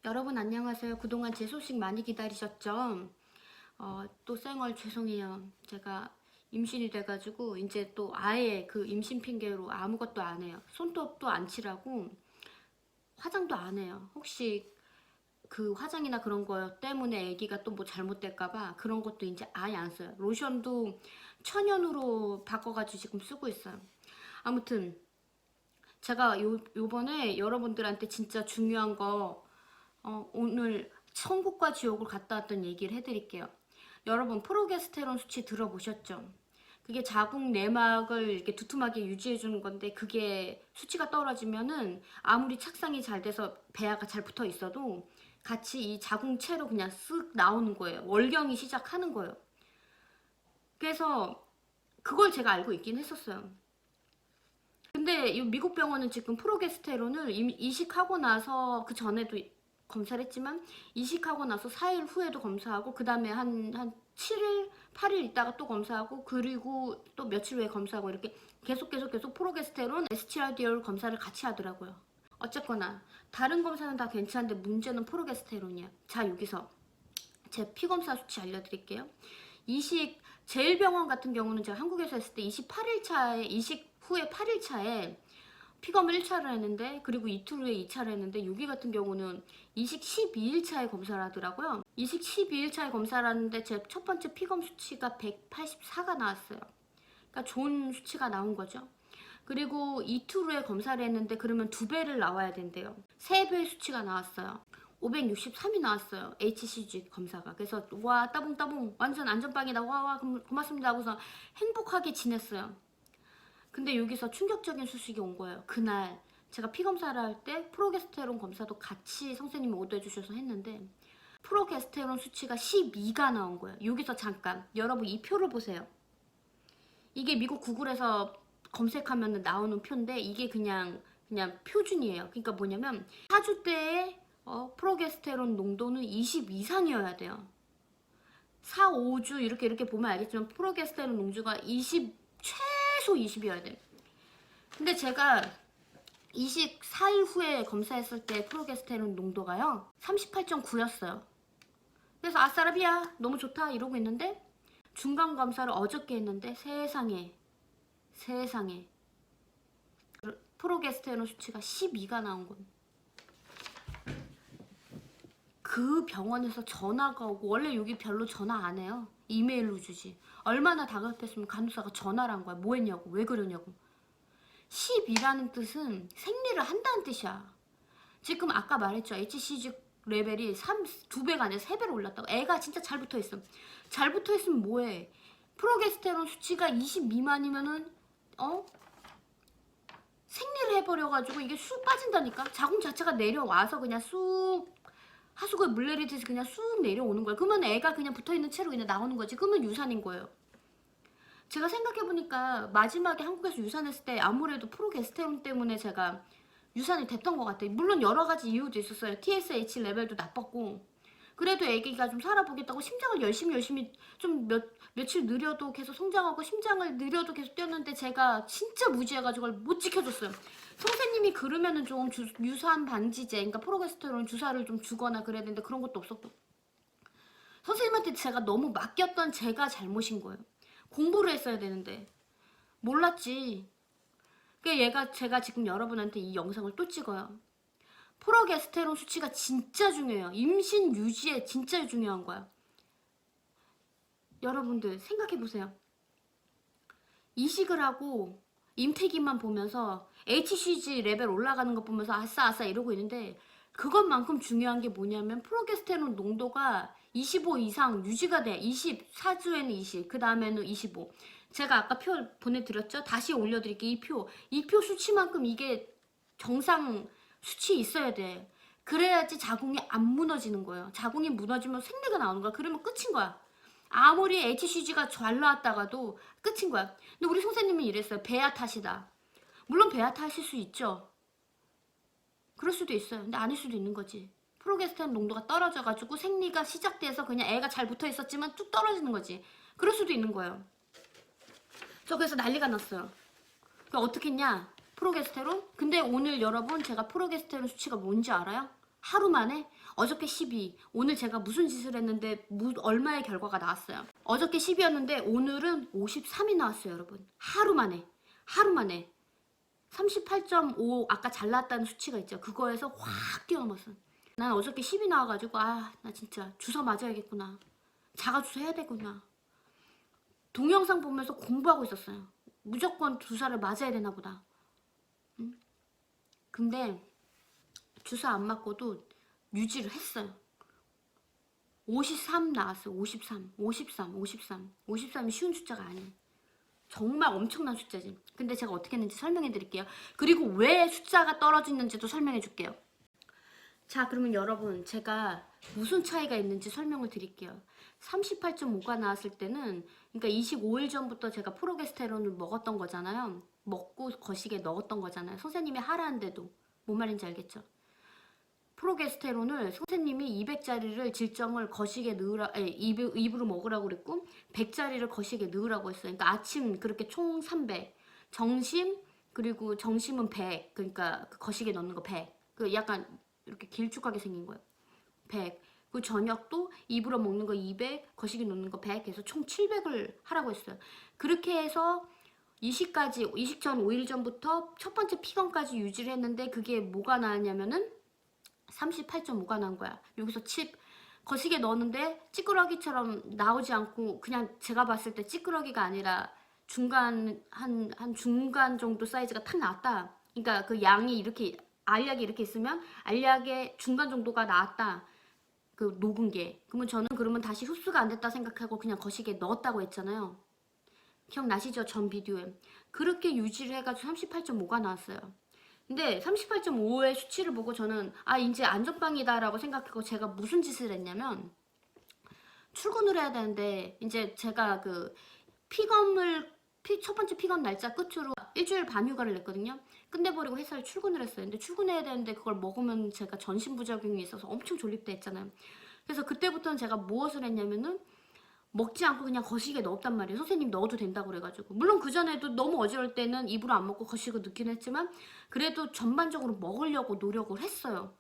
여러분 안녕하세요. 그동안 제 소식 많이 기다리셨죠? 또 쌩얼 죄송해요. 제가 임신이 돼가지고 이제 또 아예 그 임신 핑계로 아무것도 안 해요. 손톱도 안 칠하고 화장도 안 해요. 혹시 그 화장이나 그런 거 때문에 아기가 또 뭐 잘못될까봐 그런 것도 이제 아예 안 써요. 로션도 천연으로 바꿔가지고 지금 쓰고 있어요. 아무튼 제가 요번에 여러분들한테 진짜 중요한 거 오늘 천국과 지옥을 갔다 왔던 얘기를 해드릴게요. 여러분 프로게스테론 수치 들어보셨죠? 그게 자궁 내막을 이렇게 두툼하게 유지해주는 건데 그게 수치가 떨어지면은 아무리 착상이 잘 돼서 배아가 잘 붙어 있어도 같이 이 자궁체로 그냥 쓱 나오는 거예요. 월경이 시작하는 거예요. 그래서 그걸 제가 알고 있긴 했었어요. 근데 이 미국 병원은 지금 프로게스테론을 이식하고 나서 그 전에도 검사를 했지만 이식하고 나서 4일 후에도 검사하고 그 다음에 한 7일, 8일 있다가 또 검사하고 그리고 또 며칠 후에 검사하고 이렇게 계속 프로게스테론, 에스티라디올 검사를 같이 하더라고요. 어쨌거나 다른 검사는 다 괜찮은데 문제는 프로게스테론이야. 자, 여기서 제 피검사 수치 알려드릴게요. 이식 제일병원 같은 경우는 제가 한국에서 했을 때 28일 차에 이식 후에 8일 차에 피검을 1차를 했는데 그리고 이틀 후에 2차를 했는데 여기 같은 경우는 이식 12일 차에 검사를 하더라고요. 이식 12일 차에 검사를 하는데 제 첫 번째 피검 수치가 184가 나왔어요. 그러니까 좋은 수치가 나온 거죠. 그리고 이틀 후에 검사를 했는데 그러면 2배를 나와야 된대요. 3배의 수치가 나왔어요. 563이 나왔어요. HCG 검사가. 그래서 와 따봉따봉 완전 안전빵이다. 와 고맙습니다 하고서 행복하게 지냈어요. 근데 여기서 충격적인 소식이 온 거예요. 그날 제가 피검사를 할 때 프로게스테론 검사도 같이 선생님이 오더해 주셔서 했는데 프로게스테론 수치가 12가 나온 거예요. 여기서 잠깐 여러분 이 표를 보세요. 이게 미국 구글에서 검색하면 나오는 표인데 이게 그냥 표준이에요. 그러니까 뭐냐면 4주 때의 프로게스테론 농도는 20 이상이어야 돼요. 4, 5주 이렇게 보면 알겠지만 프로게스테론 농도가 20 최소 20이어야 돼. 근데 제가 이식 4일 후에 검사했을 때 프로게스테론 농도가요 38.9였어요. 그래서 아싸라비야 너무 좋다 이러고 있는데 중간 검사를 어저께 했는데 세상에 프로게스테론 수치가 12가 나온 건. 그 병원에서 전화가 오고 원래 여기 별로 전화 안 해요. 이메일로 주지. 얼마나 다급했으면 간호사가 전화를 한 거야. 뭐 했냐고 왜 그러냐고. 10이라는 뜻은 생리를 한다는 뜻이야. 지금 아까 말했죠. HCG 레벨이 2배가 아니라 3배로 올랐다고. 애가 진짜 잘 붙어있어. 잘 붙어있으면 뭐해. 프로게스테론 수치가 20 미만이면은 생리를 해버려가지고 이게 쑥 빠진다니까. 자궁 자체가 내려와서 그냥 쑥 하수구에 물 내리듯이 그냥 쑥 내려오는 거야. 그러면 애가 그냥 붙어있는 채로 그냥 나오는 거지. 그러면 유산인 거예요. 제가 생각해보니까 마지막에 한국에서 유산했을 때 아무래도 프로게스테론 때문에 제가 유산이 됐던 것 같아요. 물론 여러 가지 이유도 있었어요. TSH 레벨도 나빴고 그래도 애기가 좀 살아보겠다고 심장을 열심히 좀 며칠 느려도 계속 성장하고 심장을 느려도 계속 뛰었는데 제가 진짜 무지해가지고 그걸 못 지켜줬어요. 선생님이 그러면은 좀 유산 방지제, 그러니까 프로게스테론 주사를 좀 주거나 그래야 되는데 그런 것도 없었고 선생님한테 제가 너무 맡겼던 제가 잘못인 거예요. 공부를 했어야 되는데 몰랐지. 그러니까 제가 지금 여러분한테 이 영상을 또 찍어요. 프로게스테론 수치가 진짜 중요해요. 임신 유지에 진짜 중요한 거야. 여러분들 생각해보세요. 이식을 하고 임태기만 보면서 HCG 레벨 올라가는 거 보면서 아싸 이러고 있는데 그것만큼 중요한 게 뭐냐면 프로게스테론 농도가 25 이상 유지가 돼. 24주에는 20, 그 다음에는 25. 제가 아까 표 보내드렸죠? 다시 올려드릴게요. 이 표 수치만큼 이게 정상 수치 있어야 돼. 그래야지 자궁이 안 무너지는 거예요. 자궁이 무너지면 생리가 나오는 거야. 그러면 끝인 거야. 아무리 HCG가 잘 나왔다가도 끝인 거야. 근데 우리 선생님이 이랬어요. 배아 탓이다. 물론 배아 탓일 수 있죠. 그럴 수도 있어요. 근데 아닐 수도 있는 거지. 프로게스테론 농도가 떨어져가지고 생리가 시작돼서 그냥 애가 잘 붙어 있었지만 뚝 떨어지는 거지. 그럴 수도 있는 거예요. 저 그래서 난리가 났어요. 그러니까 어떻게 했냐? 프로게스테론? 근데 오늘 여러분 제가 프로게스테론 수치가 뭔지 알아요? 하루 만에 어저께 12, 오늘 제가 무슨 짓을 했는데 얼마의 결과가 나왔어요. 어저께 10이었는데 오늘은 53이 나왔어요, 여러분. 하루 만에. 하루 만에. 38.5 아까 잘 나왔다는 수치가 있죠. 그거에서 확 뛰어넘었어. 난 어저께 10이 나와가지고 나 진짜 주사 맞아야겠구나. 자가주사 해야 되구나. 동영상 보면서 공부하고 있었어요. 무조건 주사를 맞아야 되나 보다. 응? 근데 주사 안 맞고도 유지를 했어요. 53 나왔어요. 53, 53, 53. 53이 쉬운 숫자가 아니에요. 정말 엄청난 숫자지. 근데 제가 어떻게 했는지 설명해 드릴게요. 그리고 왜 숫자가 떨어지는지도 설명해 줄게요. 자, 그러면 여러분 제가 무슨 차이가 있는지 설명을 드릴게요. 38.5가 나왔을 때는 그러니까 25일 전부터 제가 프로게스테론을 먹었던 거잖아요. 먹고 거시기에 넣었던 거잖아요. 선생님이 하라는데도. 뭔 말인지 알겠죠? 프로게스테론을 선생님이 200짜리를 질정을 거시기에 넣으라, 입으로 먹으라고 그랬고 100짜리를 거시기에 넣으라고 했어요. 그러니까 아침 그렇게 총 300, 점심 그리고 점심은 100, 그러니까 거시기에 넣는 거 100. 그 약간 이렇게 길쭉하게 생긴 거예요. 100. 그 저녁도 입으로 먹는 거 200, 거시기 넣는 거 100 해서 총 700을 하라고 했어요. 그렇게 해서 이식 전 5일 전부터 첫 번째 피검까지 유지를 했는데 그게 뭐가 나왔냐면은 38.5가 난 거야. 여기서 거시기에 넣었는데 찌끄러기처럼 나오지 않고 그냥 제가 봤을 때 찌끄러기가 아니라 중간 한 중간 정도 사이즈가 탁 나왔다. 그러니까 그 양이 이렇게 알약이 이렇게 있으면 알약의 중간 정도가 나왔다. 그 녹은 게. 그러면 다시 흡수가 안 됐다 생각하고 그냥 거시기에 넣었다고 했잖아요. 기억나시죠? 전 비디오에. 그렇게 유지를 해가지고 38.5가 나왔어요. 근데 38.5의 수치를 보고 저는 이제 안전빵이다 라고 생각하고 제가 무슨 짓을 했냐면 출근을 해야 되는데 이제 제가 그 첫 번째 피검 날짜 끝으로 일주일 반 휴가를 냈거든요. 끝내버리고 회사에 출근을 했어요. 근데 출근해야 되는데 그걸 먹으면 제가 전신부작용이 있어서 엄청 졸립다 했잖아요. 그래서 그때부터는 제가 무엇을 했냐면은 먹지 않고 그냥 거시기에 넣었단 말이에요. 선생님 넣어도 된다고 그래가지고. 물론 그전에도 너무 어지러울 때는 입으로 안 먹고 거시고 넣긴 했지만 그래도 전반적으로 먹으려고 노력을 했어요.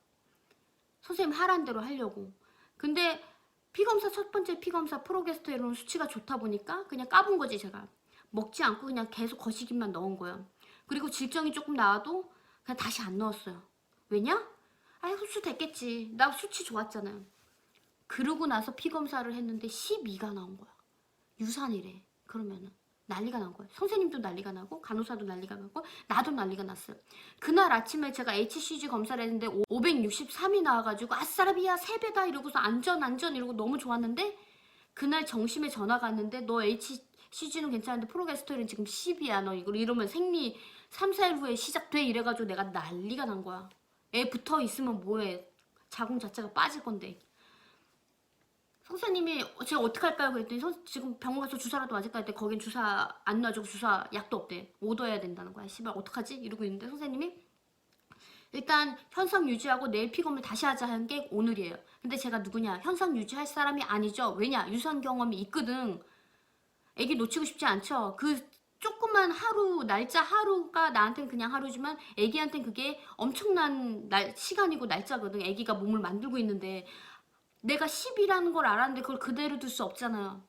선생님 하라는 대로 하려고. 근데 피검사 첫 번째 피검사 프로게스테론 수치가 좋다 보니까 그냥 까본 거지 제가. 먹지 않고 그냥 계속 거시기만 넣은 거예요. 그리고 질정이 조금 나와도 그냥 다시 안 넣었어요. 왜냐? 흡수 됐겠지. 나 수치 좋았잖아요. 그러고 나서 피검사를 했는데 12가 나온 거야. 유산이래. 그러면은 난리가 난 거야. 선생님도 난리가 나고 간호사도 난리가 나고 나도 난리가 났어요. 그날 아침에 제가 HCG 검사를 했는데 563이 나와가지고 아싸라비야 3배다 이러고서 안전 이러고 너무 좋았는데 그날 정심에 전화가 왔는데 너 HCG는 괜찮은데 프로게스테론 지금 10이야 너 이러면 생리 3, 4일 후에 시작돼 이래가지고 내가 난리가 난 거야. 애 붙어 있으면 뭐해. 자궁 자체가 빠질 건데. 선생님이 제가 어떡할까요? 그랬더니 지금 병원 가서 주사라도 맞을까 했더니 거긴 주사 안 놔주고 주사 약도 없대. 못 얻어야 된다는 거야. 씨발 어떡하지? 이러고 있는데 선생님이 일단 현상 유지하고 내일 피검을 다시 하자 하는 게 오늘이에요. 근데 제가 누구냐? 현상 유지할 사람이 아니죠. 왜냐? 유산 경험이 있거든. 애기 놓치고 싶지 않죠. 그 조그만 날짜 하루가 나한테는 그냥 하루지만 애기한테는 그게 엄청난 시간이고 날짜거든. 애기가 몸을 만들고 있는데 내가 10이라는 걸 알았는데 그걸 그대로 둘 수 없잖아요.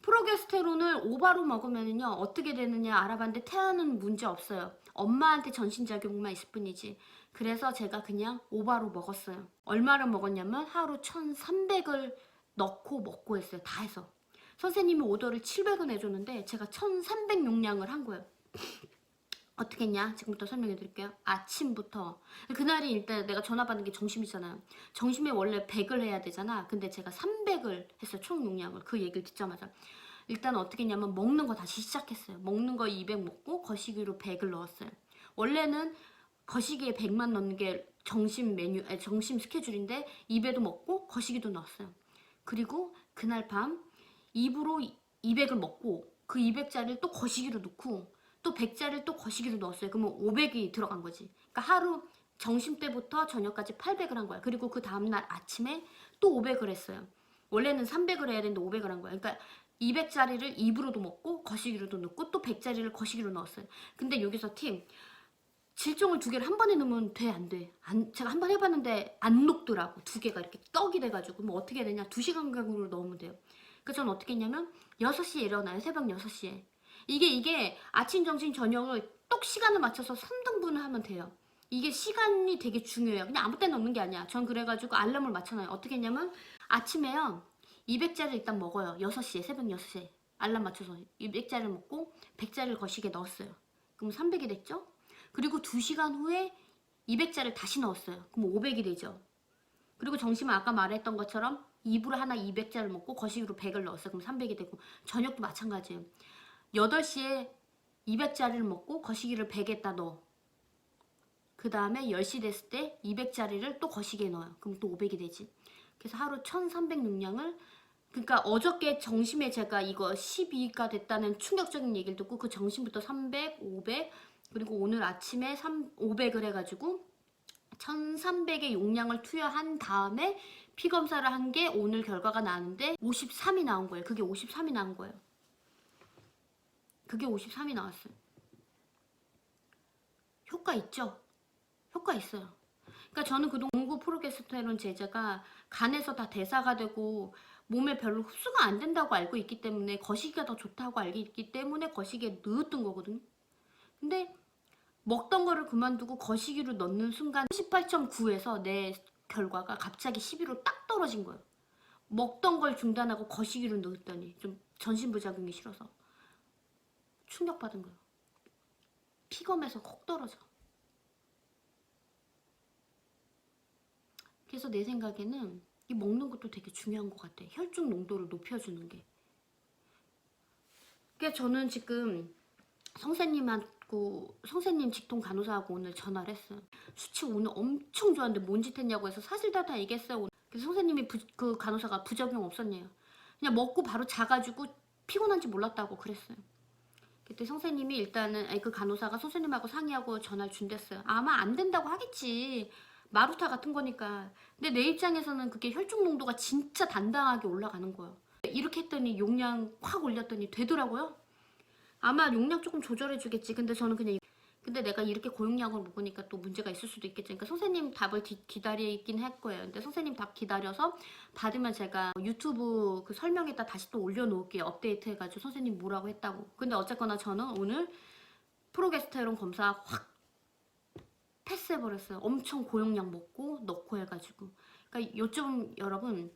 프로게스테론을 오바로 먹으면요 어떻게 되느냐 알아봤는데 태아는 문제 없어요. 엄마한테 전신작용만 있을 뿐이지. 그래서 제가 그냥 오바로 먹었어요. 얼마를 먹었냐면 하루 1300을 넣고 먹고 했어요. 다 해서. 선생님이 오더를 700원 해줬는데 제가 1300 용량을 한 거예요. 어떻게 했냐? 지금부터 설명해 드릴게요. 아침부터. 그날이 일단 내가 전화 받는 게 정심이잖아요. 정심에 원래 100을 해야 되잖아. 근데 제가 300을 했어요. 총 용량을. 그 얘기를 듣자마자. 일단 어떻게 했냐면 먹는 거 다시 시작했어요. 먹는 거 200 먹고 거시기로 100을 넣었어요. 원래는 거시기에 100만 넣는 게 정심 스케줄인데 2배도 먹고 거시기도 넣었어요. 그리고 그날 밤 입으로 200을 먹고 그 200짜리를 또 거시기로 넣고 또 100짜리를 또 거시기로 넣었어요. 그러면 500이 들어간 거지. 그러니까 하루 점심때부터 저녁까지 800을 한 거야. 그리고 그 다음날 아침에 또 500을 했어요. 원래는 300을 해야 되는데 500을 한 거야. 그러니까 200짜리를 입으로도 먹고 거시기로도 넣고 또 100짜리를 거시기로 넣었어요. 근데 여기서 질정을 2개를 한 번에 넣으면 돼, 안 돼? 제가 한 번 해봤는데 안 녹더라고. 2개가 이렇게 떡이 돼가지고. 뭐 어떻게 해야 되냐, 2시간 간격으로 넣으면 돼요. 그래서 저는 어떻게 했냐면 6시에 일어나요. 새벽 6시에. 이게 아침, 점심, 저녁을 똑 시간을 맞춰서 3등분을 하면 돼요. 이게 시간이 되게 중요해요. 그냥 아무 때나 넣는 게 아니야. 전 그래가지고 알람을 맞춰놔요. 어떻게 했냐면 아침에요 200자를 일단 먹어요. 6시에, 새벽 6시에 알람 맞춰서 200자를 먹고 100자를 거시기에 넣었어요. 그럼 300이 됐죠? 그리고 2시간 후에 200자를 다시 넣었어요. 그럼 500이 되죠. 그리고 점심은 아까 말했던 것처럼 이불 하나 200자를 먹고 거시기로 100을 넣었어요. 그럼 300이 되고, 저녁도 마찬가지예요. 8시에 200자리를 먹고 거시기를 100에다 넣어. 그 다음에 10시 됐을 때 200자리를 또 거시기에 넣어요. 그럼 또 500이 되지. 그래서 하루 1300용량을, 그러니까 어저께 점심에 제가 이거 12가 됐다는 충격적인 얘기를 듣고 그 점심부터 300, 500, 그리고 오늘 아침에 500을 해가지고 1300의 용량을 투여한 다음에 피 검사를 한 게 오늘 결과가 나왔는데 53이 나온 거예요. 그게 53이 나온 거예요. 그게 53이 나왔어요. 효과 있죠? 효과 있어요. 그러니까 저는 그동안 공구 프로게스테론 제제가 간에서 다 대사가 되고 몸에 별로 흡수가 안 된다고 알고 있기 때문에 거시기가 더 좋다고 알고 있기 때문에 거시기에 넣었던 거거든요. 근데 먹던 거를 그만두고 거시기로 넣는 순간 38.9에서 내 결과가 갑자기 12로 딱 떨어진 거예요. 먹던 걸 중단하고 거시기로 넣었더니 좀 전신부작용이 싫어서 충격받은 거예요. 피검에서 콕 떨어져. 그래서 내 생각에는 이 먹는 것도 되게 중요한 것 같아. 혈중 농도를 높여주는 게. 그러니까 저는 지금 선생님 직통 간호사하고 오늘 전화를 했어요. 수치 오늘 엄청 좋았는데 뭔 짓 했냐고 해서 사실 다 얘기했어요. 그래서 선생님이 그 간호사가 부작용 없었네요. 그냥 먹고 바로 자가지고 피곤한지 몰랐다고 그랬어요. 그때 선생님이 일단은 그 간호사가 선생님하고 상의하고 전화를 준댔어요. 아마 안 된다고 하겠지. 마루타 같은 거니까. 근데 내 입장에서는 그게 혈중 농도가 진짜 단단하게 올라가는 거예요. 이렇게 했더니 용량 확 올렸더니 되더라고요. 아마 용량 조금 조절해 주겠지. 근데 내가 이렇게 고용량을 먹으니까 또 문제가 있을 수도 있겠지. 그러니까 선생님 답을 기다리긴 할 거예요. 근데 선생님 답 기다려서 받으면 제가 유튜브 그 설명에다 다시 또 올려놓을게요. 업데이트 해가지고 선생님 뭐라고 했다고. 근데 어쨌거나 저는 오늘 프로게스테론 검사 확 패스해버렸어요. 엄청 고용량 먹고 넣고 해가지고. 그러니까 요즘 여러분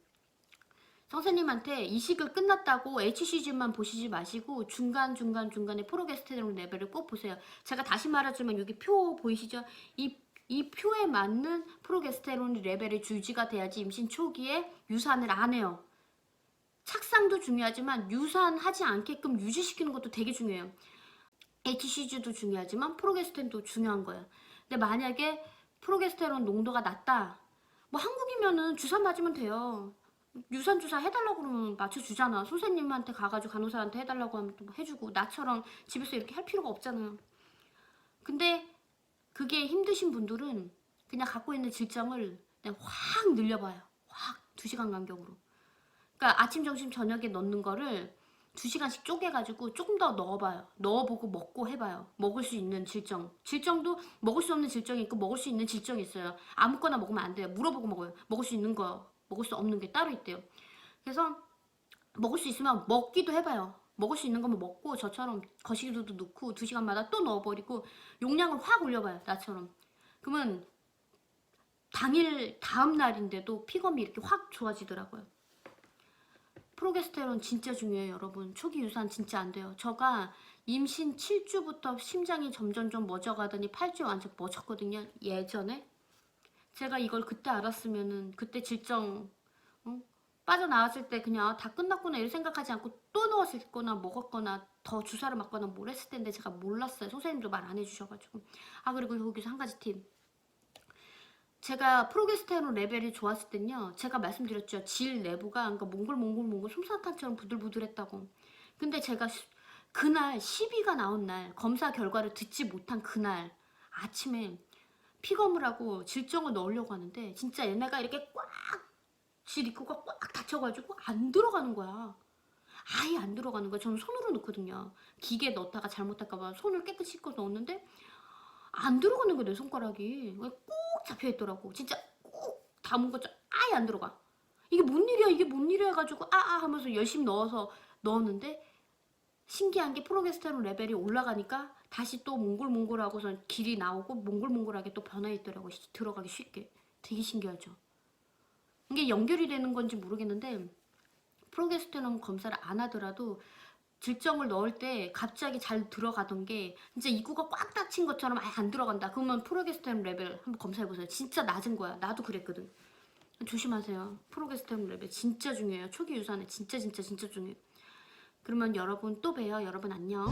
선생님한테 이식을 끝났다고 HCG만 보시지 마시고 중간에 프로게스테론 레벨을 꼭 보세요. 제가 다시 말하지만 여기 표 보이시죠? 이 표에 맞는 프로게스테론 레벨이 유지가 돼야지 임신 초기에 유산을 안 해요. 착상도 중요하지만 유산하지 않게끔 유지시키는 것도 되게 중요해요. HCG도 중요하지만 프로게스테론도 중요한 거예요. 근데 만약에 프로게스테론 농도가 낮다, 뭐 한국이면은 주사 맞으면 돼요. 유산 주사 해달라고 그러면 맞춰주잖아. 선생님한테 가가지고 간호사한테 해달라고 하면 또 해주고, 나처럼 집에서 이렇게 할 필요가 없잖아요. 근데 그게 힘드신 분들은 그냥 갖고 있는 질정을 그냥 확 늘려봐요. 확 2시간 간격으로. 그러니까 아침, 점심, 저녁에 넣는 거를 2시간씩 쪼개가지고 조금 더 넣어봐요. 넣어보고 먹고 해봐요. 먹을 수 있는 질정도 먹을 수 없는 질정이 있고 먹을 수 있는 질정이 있어요. 아무거나 먹으면 안 돼요. 물어보고 먹어요. 먹을 수 있는 거, 먹을 수 없는 게 따로 있대요. 그래서 먹을 수 있으면 먹기도 해봐요. 먹을 수 있는 거면 먹고 저처럼 거시기로도 넣고 2시간마다 또 넣어버리고 용량을 확 올려봐요. 나처럼. 그러면 다음 날인데도 피검이 이렇게 확 좋아지더라고요. 프로게스테론 진짜 중요해요, 여러분. 초기 유산 진짜 안 돼요. 저가 임신 7주부터 심장이 점점 멎어가더니 8주에 완전 멎었거든요. 예전에. 제가 이걸 그때 알았으면은 그때 질정 빠져나왔을 때 그냥 다 끝났구나 이렇게 생각하지 않고 또 넣었을 거나 먹었거나 더 주사를 맞거나 뭘 했을 텐데 제가 몰랐어요. 선생님도 말 안 해주셔가지고. 그리고 여기서 한 가지 팁. 제가 프로게스테론 레벨이 좋았을 땐요, 제가 말씀드렸죠. 질 내부가 그러니까 몽골 솜사탕처럼 부들부들했다고. 근데 제가 그날 12가 나온 날 검사 결과를 듣지 못한 그날 아침에 피검을 하고 질정을 넣으려고 하는데 진짜 얘네가 이렇게 질 입구가 꽉 닫혀가지고 안 들어가는 거야. 아예 안 들어가는 거야. 저는 손으로 넣거든요. 기계에 넣다가 잘못할까봐 손을 깨끗이 씻고 넣었는데 안 들어가는 거야 내 손가락이. 꼭 잡혀있더라고. 진짜 꼭 담은 거 아예 안 들어가. 이게 뭔 일이야 이게 뭔 일이야 해가지고 하면서 열심히 넣었는데 신기한 게 프로게스테론 레벨이 올라가니까 다시 또 몽골몽골하고선 길이 나오고 몽골몽골하게 또 변화있더라고. 들어가기 쉽게. 되게 신기하죠. 이게 연결이 되는 건지 모르겠는데 프로게스테론 검사를 안 하더라도 질정을 넣을 때 갑자기 잘 들어가던 게 진짜 입구가 꽉 닫힌 것처럼 아예 안 들어간다. 그러면 프로게스테론 레벨 한번 검사해보세요. 진짜 낮은 거야. 나도 그랬거든. 조심하세요. 프로게스테론 레벨 진짜 중요해요. 초기 유산에 진짜 중요해요. 그러면 여러분 또 봬요. 여러분 안녕.